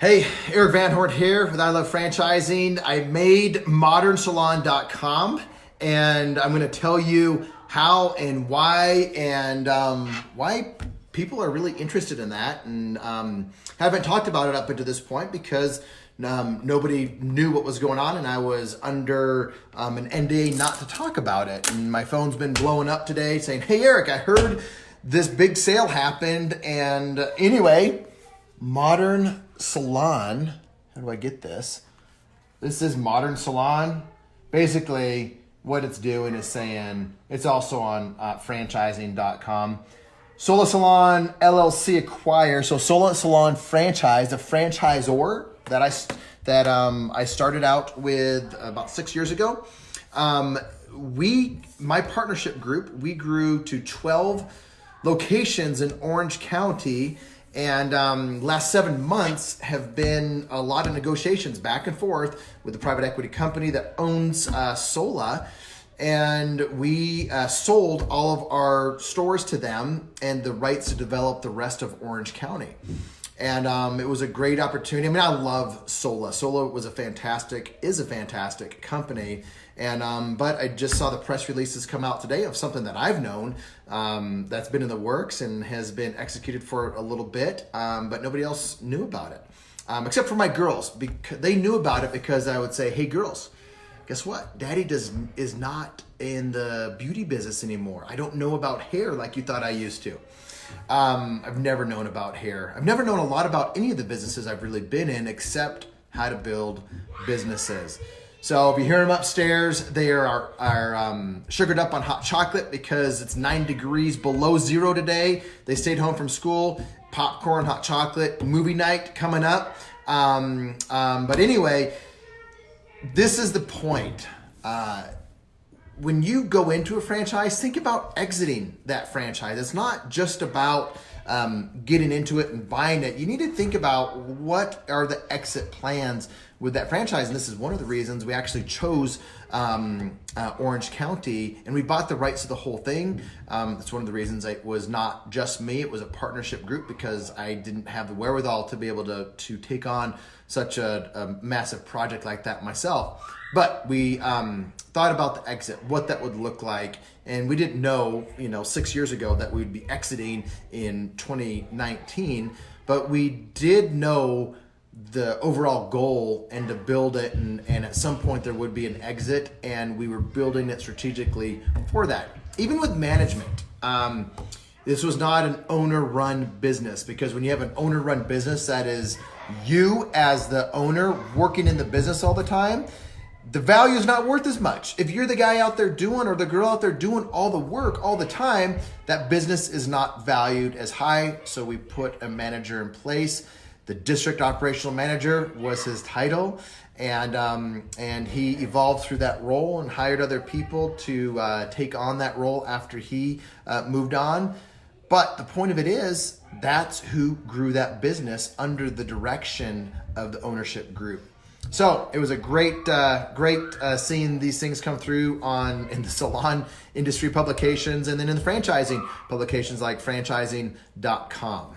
Hey, Erik Van Horn here with I Love Franchising. I made modernsalon.com and I'm going to tell you how and why people are really interested in that, and haven't talked about it up until this point because nobody knew what was going on and I was under an NDA not to talk about it. And my phone's been blowing up today saying, hey Erik, I heard this big sale happened. And anyway, Modern Salon, how do I get this? This is Modern Salon. Basically, what it's doing is saying, it's also on franchising.com. Sola Salon LLC acquires, so Sola Salon franchise, a franchisor that I started out with about 6 years ago. My partnership group, we grew to 12 locations in Orange County. And last 7 months have been a lot of negotiations back and forth with the private equity company that owns Sola. And we sold all of our stores to them and the rights to develop the rest of Orange County. And it was a great opportunity. I mean, I love Sola. Sola is a fantastic company. And but I just saw the press releases come out today of something that I've known that's been in the works and has been executed for a little bit, but nobody else knew about it, except for my girls. Because they knew about it because I would say, hey girls, guess what? Daddy is not in the beauty business anymore. I don't know about hair like you thought I used to. I've never known about hair. I've never known a lot about any of the businesses I've really been in except how to build businesses. So if you hear them upstairs, they are sugared up on hot chocolate because it's 9 degrees below zero today. They stayed home from school, popcorn, hot chocolate, movie night coming up. But anyway, this is the point. When you go into a franchise, think about exiting that franchise. It's not just about getting into it and buying it. You need to think about what are the exit plans with that franchise. And this is one of the reasons we actually chose Orange County, and we bought the rights to the whole thing. That's one of the reasons it was not just me. It was a partnership group because I didn't have the wherewithal to be able to take on such a massive project like that myself. But we thought about the exit, what that would look like. And we didn't know, 6 years ago that we'd be exiting in 2019, but we did know the overall goal and to build it. And at some point there would be an exit, and we were building it strategically for that. Even with management, this was not an owner-run business, because when you have an owner-run business, that is you as the owner working in the business all the time, the value is not worth as much. If you're the guy out there doing, or the girl out there doing all the work all the time, that business is not valued as high. So we put a manager in place. The district operational manager was his title, and he evolved through that role and hired other people to take on that role after he moved on. But the point of it is, that's who grew that business under the direction of the ownership group. So it was a great seeing these things come through in the salon industry publications, and then in the franchising publications like franchising.com.